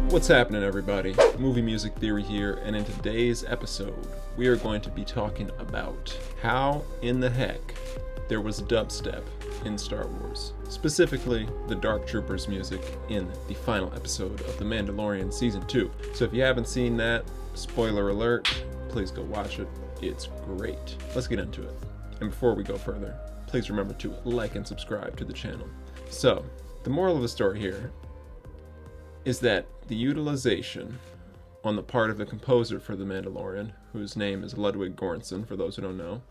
What's happening, everybody? Movie Music Theory here, and in today's episode, we are going to be talking about how in the heck there was dubstep in Star Wars. Specifically, the Dark Troopers music in the final episode of The Mandalorian Season 2. So if you haven't seen that, spoiler alert, please go watch it. It's great. Let's get into it. And before we go further, please remember to like and subscribe to the channel. So, the moral of the story here is that the utilization on the part of the composer for The Mandalorian, whose name is Ludwig Goransson, for those who don't know,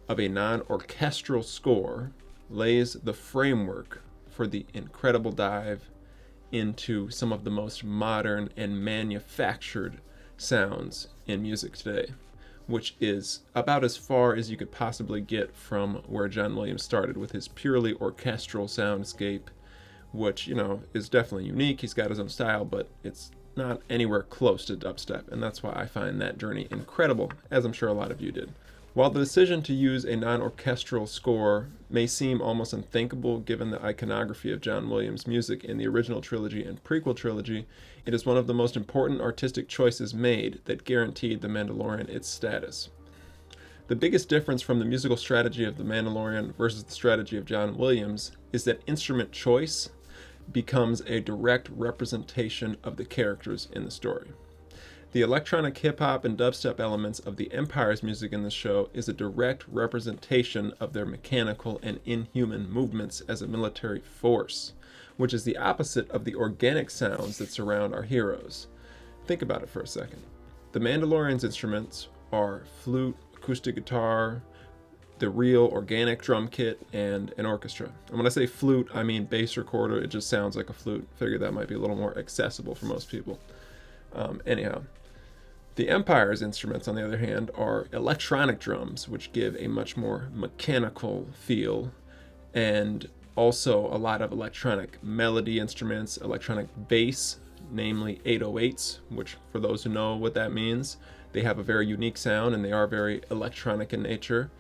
of a non-orchestral score lays the framework for the incredible dive into some of the most modern and manufactured sounds in music today, which is about as far as you could possibly get from where John Williams started with his purely orchestral soundscape, which, you know, is definitely unique. He's got his own style, but it's not anywhere close to dubstep, and that's why I find that journey incredible, as I'm sure a lot of you did. While the decision to use a non-orchestral score may seem almost unthinkable given the iconography of John Williams' music in the original trilogy and prequel trilogy, it is one of the most important artistic choices made that guaranteed The Mandalorian its status. The biggest difference from the musical strategy of The Mandalorian versus the strategy of John Williams is that instrument choice becomes a direct representation of the characters in the story. The electronic hip-hop and dubstep elements of the Empire's music in the show is a direct representation of their mechanical and inhuman movements as a military force, which is the opposite of the organic sounds that surround our heroes. Think about it for a second. The Mandalorian's instruments are flute, acoustic guitar, the real organic drum kit, and an orchestra. And when I say flute, I mean bass recorder. It just sounds like a flute. Figure that might be a little more accessible for most people. Anyhow, the Empire's instruments, on the other hand, are electronic drums, which give a much more mechanical feel, and also a lot of electronic melody instruments, electronic bass, namely 808s, which, for those who know what that means, they have a very unique sound and they are very electronic in nature.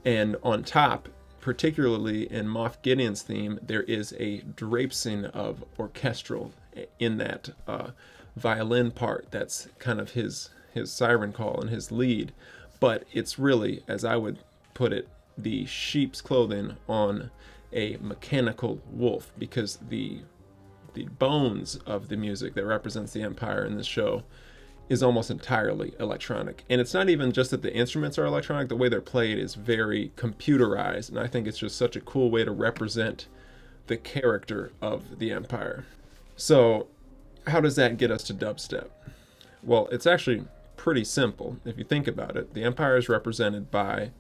And on top, particularly in Moff Gideon's theme, there is a drapesing of orchestral in that violin part. That's kind of his siren call and his lead. But it's really, as I would put it, the sheep's clothing on a mechanical wolf, because the bones of the music that represents the Empire in this show is almost entirely electronic. And it's not even just that the instruments are electronic, the way they're played is very computerized, and I think it's just such a cool way to represent the character of the Empire. So how does that get us to dubstep? Well, it's actually pretty simple. If you think about it, the Empire is represented by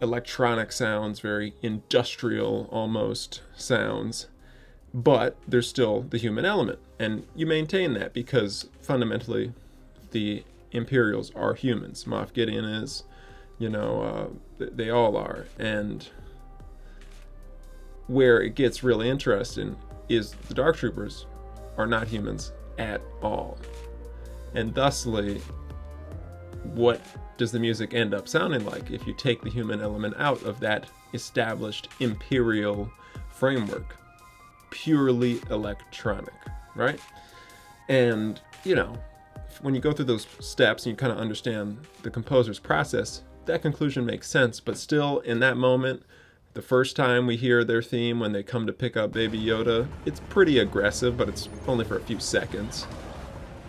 electronic sounds, very industrial almost sounds, but there's still the human element, and you maintain that because fundamentally the Imperials are humans. Moff Gideon is, they all are. And where it gets really interesting is the Dark Troopers are not humans at all, and thusly, what does the music end up sounding like if you take the human element out of that established Imperial framework? Purely electronic, right? And, when you go through those steps and you kind of understand the composer's process, that conclusion makes sense. But still, in that moment, the first time we hear their theme when they come to pick up Baby Yoda, it's pretty aggressive, but it's only for a few seconds.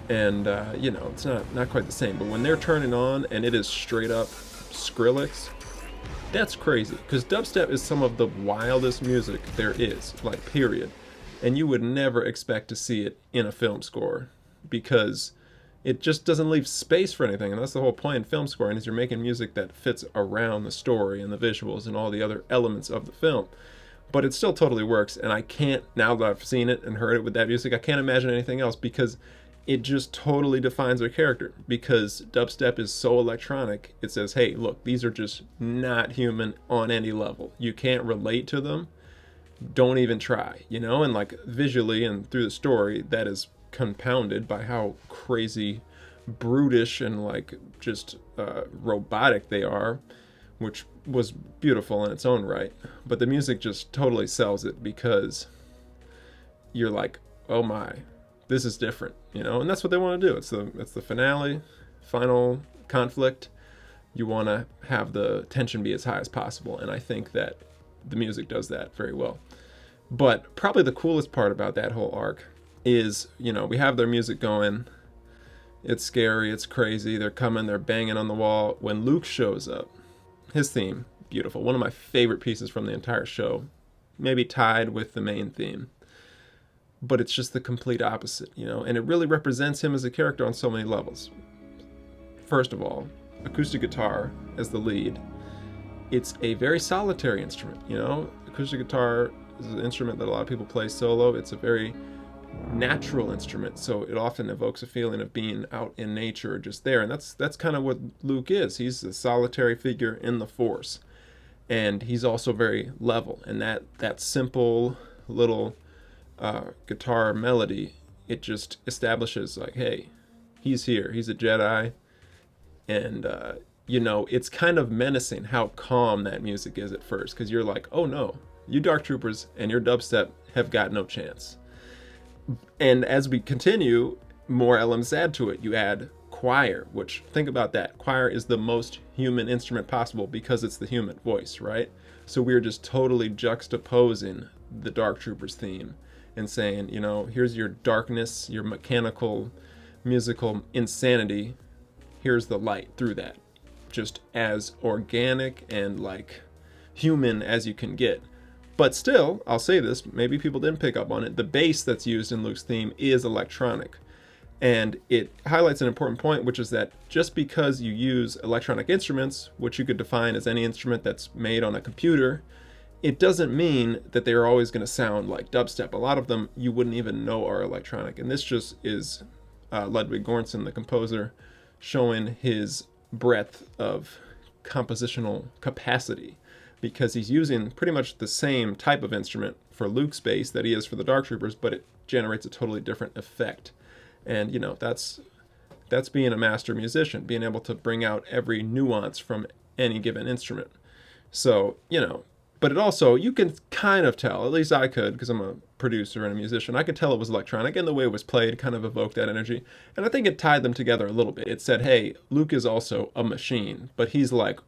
And, it's not quite the same. But when they're turning on and it is straight up Skrillex, that's crazy, because dubstep is some of the wildest music there is, like, period. And you would never expect to see it in a film score, because it just doesn't leave space for anything. And that's the whole point in film scoring, is you're making music that fits around the story and the visuals and all the other elements of the film. But it still totally works, and I can't, now that I've seen it and heard it with that music, I can't imagine anything else, because it just totally defines their character. Because dubstep is so electronic, it says, hey, look, these are just not human on any level. You can't relate to them. Don't even try, and like visually and through the story, that is compounded by how crazy brutish and like just robotic they are, which was beautiful in its own right. But the music just totally sells it, because you're like, oh my, this is different, you know, and that's what they want to do. It's the finale, final conflict. You want to have the tension be as high as possible, and I think that the music does that very well. But probably the coolest part about that whole arc is, you know, we have their music going. It's scary, it's crazy. They're coming, they're banging on the wall. When Luke shows up, his theme, beautiful. One of my favorite pieces from the entire show, maybe tied with the main theme. But it's just the complete opposite, you know, and it really represents him as a character on so many levels. First of all, acoustic guitar as the lead. It's a very solitary instrument, you know. Acoustic guitar is an instrument that a lot of people play solo. It's a very natural instrument, so it often evokes a feeling of being out in nature or just there, and that's kind of what Luke is. He's a solitary figure in the Force, and he's also very level, and that simple little guitar melody, it just establishes like, hey, he's here, he's a Jedi. And you know, it's kind of menacing how calm that music is at first, because you're like, oh no, you Dark Troopers and your dubstep have got no chance. And as we continue, more elements add to it. You add choir, which, think about that. Choir is the most human instrument possible because it's the human voice, right? So we're just totally juxtaposing the Dark Troopers theme and saying, you know, here's your darkness, your mechanical, musical insanity. Here's the light through that. Just as organic and like human as you can get. But still, I'll say this, maybe people didn't pick up on it, the bass that's used in Luke's theme is electronic. And it highlights an important point, which is that just because you use electronic instruments, which you could define as any instrument that's made on a computer, it doesn't mean that they're always going to sound like dubstep. A lot of them you wouldn't even know are electronic. And this just is Ludwig Goransson, the composer, showing his breadth of compositional capacity, because he's using pretty much the same type of instrument for Luke's bass that he is for the Dark Troopers, but it generates a totally different effect. And you know, that's being a master musician, being able to bring out every nuance from any given instrument. So, you know, but it also, you can kind of tell, at least I could, because I'm a producer and a musician, I could tell it was electronic, and the way it was played kind of evoked that energy. And I think it tied them together a little bit. It said, hey, Luke is also a machine, but he's like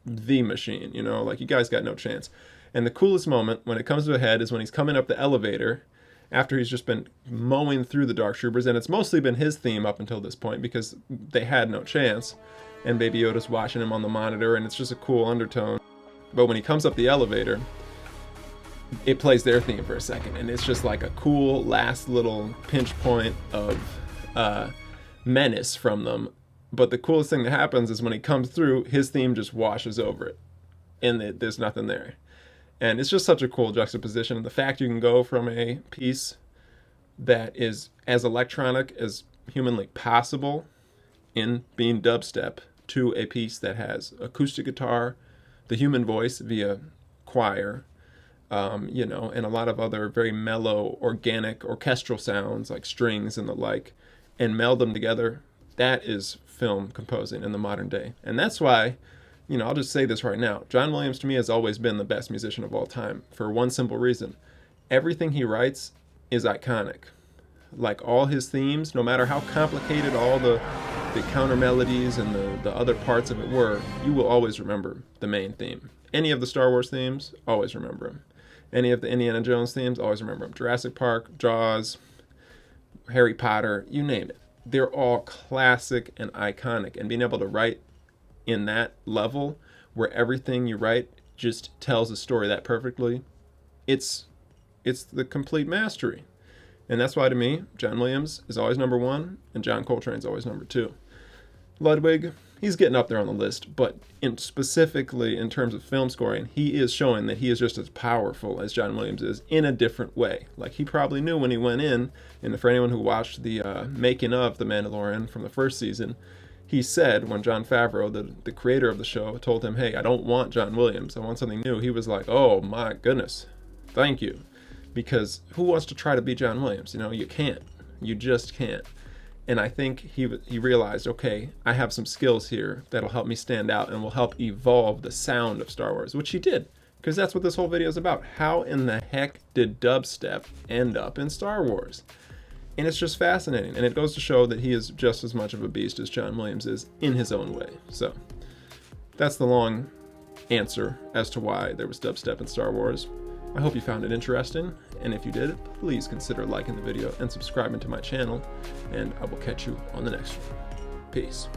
the machine, you know, like you guys got no chance. And the coolest moment when it comes to a head is when he's coming up the elevator after he's just been mowing through the Dark Troopers, and it's mostly been his theme up until this point because they had no chance, and Baby Yoda's watching him on the monitor, and it's just a cool undertone. But when he comes up the elevator, it plays their theme for a second, and it's just like a cool last little pinch point of menace from them. But the coolest thing that happens is when he comes through, his theme just washes over it, and there's nothing there. And it's just such a cool juxtaposition. The fact you can go from a piece that is as electronic as humanly possible in being dubstep to a piece that has acoustic guitar, the human voice via choir, you know, and a lot of other very mellow, organic, orchestral sounds like strings and the like, and meld them together. That is film composing in the modern day. And that's why, you know, I'll just say this right now. John Williams to me has always been the best musician of all time for one simple reason. Everything he writes is iconic. Like all his themes, no matter how complicated all the counter melodies and the other parts of it were, you will always remember the main theme. Any of the Star Wars themes, always remember them. Any of the Indiana Jones themes, always remember them. Jurassic Park, Jaws, Harry Potter, you name it. They're all classic and iconic. And being able to write in that level where everything you write just tells a story that perfectly, it's the complete mastery. And that's why to me, John Williams is always number one and John Coltrane's always number two. Ludwig, he's getting up there on the list, but specifically in terms of film scoring, he is showing that he is just as powerful as John Williams is in a different way. Like he probably knew when he went in, and for anyone who watched the making of The Mandalorian from the first season, he said when Jon Favreau, the creator of the show, told him, hey, I don't want John Williams, I want something new, he was like, oh my goodness, thank you. Because who wants to try to be John Williams? You know, you can't. You just can't. And I think he realized, okay, I have some skills here that'll help me stand out and will help evolve the sound of Star Wars, which he did. Because that's what this whole video is about. How in the heck did dubstep end up in Star Wars? And it's just fascinating, and it goes to show that he is just as much of a beast as John Williams is in his own way. So that's the long answer as to why there was dubstep in Star Wars. I hope you found it interesting, and if you did, please consider liking the video and subscribing to my channel, and I will catch you on the next one. Peace.